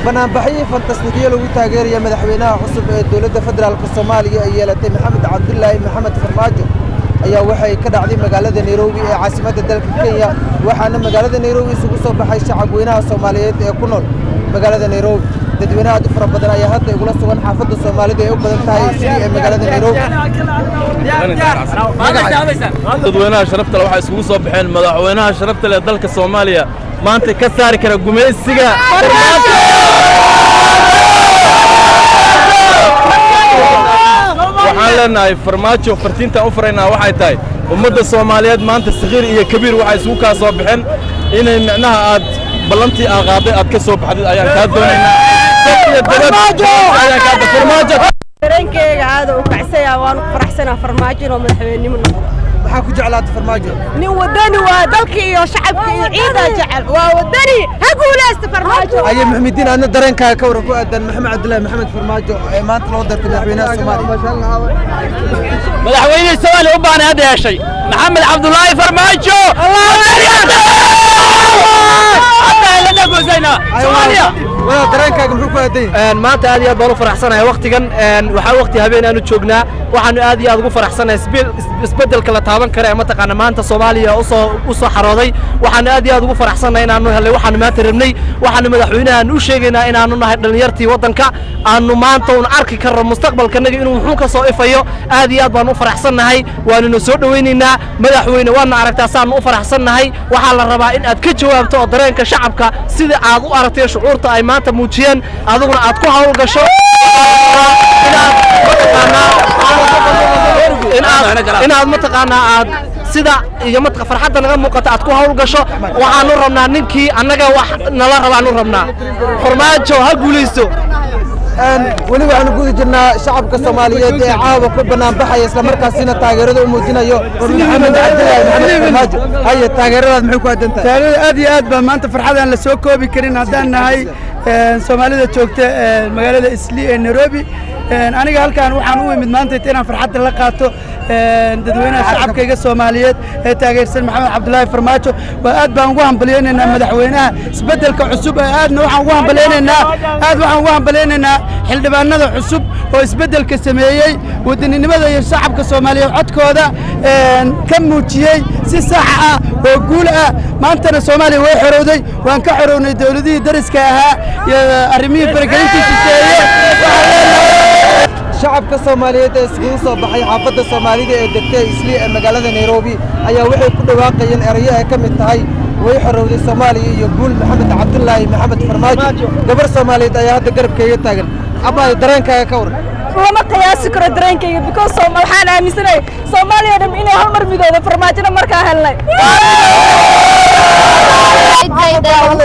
banaanbaxyo fantastikiyo lagu taageerayo madaxweynaha cusub ee dowladda federaalka Soomaaliya ay yeelatay Maxamed Cabdullaahi Maxamed Farmaajo ayaa waxay ka dhacday magaalada Nairobi ee caasimadda dalka Kenya waxaana magaalada Nairobi isugu soo baxay shacab weynaha Soomaaliyeed ee ku nool magaalada Nairobi dadweynaha aad u fara badan ayaa hadda igula sugan xaafadda Soomaalida ee u badan tahay ee magaalada Nairobi dadweynaha sharafta leh waxa isugu soo baxeen madaxweynaha sharafta leh dalka Soomaaliya maanta ka saari kara gumeysiga waxaan leenahay Farmaajo fartiinta u faraynaa waxay tahay ummadda Soomaaliyeed maanta sagiir iyo kabiir waxa isugu ka soo baxeen inay macnaha aad ballantii qaaday aad ka soo baxdid ayaan ka doonaynaa Farmaajo dareenkayga aad u kacsaya waan faraxsanahay Farmaajo oo madaxweynimo waxaa ku jeclaatay Farmaajo nin wadani waa dalka iyo shacabka iyo ciida jecel waa wadani ha guulaysta Farmaajo ay maxmediin aadna dareenkaaga ka waran ku aadan Maxamed Cabdullaahi Maxamed Farmaajo ee maanta loo dartay madaxweynaha Soomaaliya madaxweynaha Soomaaliya u baahan hada yeeshay Maxamed Cabdullaahi Farmaajo wala dareenkaaga muxuu ku aaday maanta aad iyo aad baan u faraxsanahay waqtigan waxa waqti habeen aanu joognaa waxaan aad iyo aad ugu faraxsanahay isbedelka la taaban karo ama taqaan maanta Soomaaliya u soo xarooday waxaan aad iyo aad ugu faraxsanahay inaanu helay waxaan maanta rabnay waxaan madaxweynaha u sheegaynaa inaanu nahay dhalinyartii wadanka aanu maanta u arki karno mustaqbalkanaga inuu wuxuu ka soo ifayo aad iyo aad baan u faraxsanahay waanuna soo dhaweynaynaa madaxweyne waana aragtaa saan u faraxsanahay waxa la rabaa in aad ka jawaabto oo dareenka shacabka sida aad u aragtay shucuurta ay maanta muujiyeen adiguna aad ku hawl gasho inaad mataqaanaa aad sida iyo farxadda naga muuqata aad ku hawl gasho waxaanu rabnaa ninkii annaga wax nala rabaanu rabnaa Farmaajo ha guulaysto weli waxaanu guudi jirnaa shacabka Soomaaliyeed ee caawa ku banaanbaxaya isla markaasina taageerada u muujinayo Maxamed Cabdullaahi Maxamed Farmaajo hay taageeradaad maxay ku aadan tahay taageerada aad iyo aad ba maanta farxadaan la soo koobi karin haddaan nahay Soomaalida joogta magaalada Islii ee Nairobi aniga halkaan waxaan u imid maanta inaan farxadda la qaato dadweynaha shacabkayga Soomaaliyeed ee taageersan Maxamed Cabdullaahi Farmaajo waa aad baan ugu hambalyeynaa madaxweynaha isbedelka cusub aadna waxaan ugu hambalyeynaa xildhibaanada cusub oo isbedelka sameeyay wadaninimada iyo shacabka Soomaaliyeed codkooda ka muujiyay si sax ah oo guul ah maantana Soomaaliya way xorowday waan ka xorownay dawladihii dariska ahaa iyo arrimihii faragelinta shisheeye shacabka Soomaaliyeed ee isugu soo baxay xaafadda Soomaalida ee degtay Islii ee magaalada Nairobi ayaa waxay ku dhawaaqayeen erayo ay ka mid tahay way xorowday Soomaaliya iyo guul Maxamed Cabdullaahi Maxamed Farmaajo gabar Soomaaliyeed ayaa hadda garabkeega taagan ama dareenkaaga ka waran lama qiyaasi karo dareenkayga because waxaan aaminsanahay Soomaaliya inay hal mar midoodo Farmaajona markaa helnay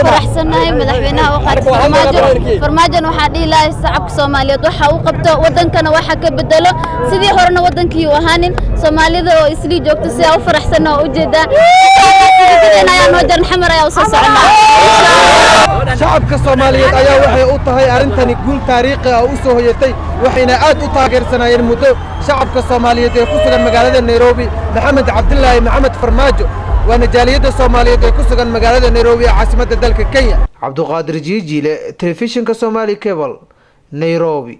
فرحسناي مدحوينها وقت فرماجن waxaa dhiilay shacabka Soomaaliyeed waxa uu qabto wadankana waxa ka bedelo sidii horena wadankii u ahaanin Soomaalida oo Islii joogto si ay u faraxsan oo u jeeda inay noo jaran xamar ay u soo socnaa shacabka Soomaaliyeed ayaa waxay u tahay arintani guul taariikhi ah u soo hoyatay waxayna aad u taageersanayeen muddo shacabka Soomaaliyeed ee ku sugan magaalada Nairobi Maxamed Cabdullaahi Maxamed Farmaajo وانا جالية الصومالية كوسكان مقالة نيروبي عاصمة الدولة كينيا عبد القادر جيجي تلفزيون كصومالي كيبل نيروبي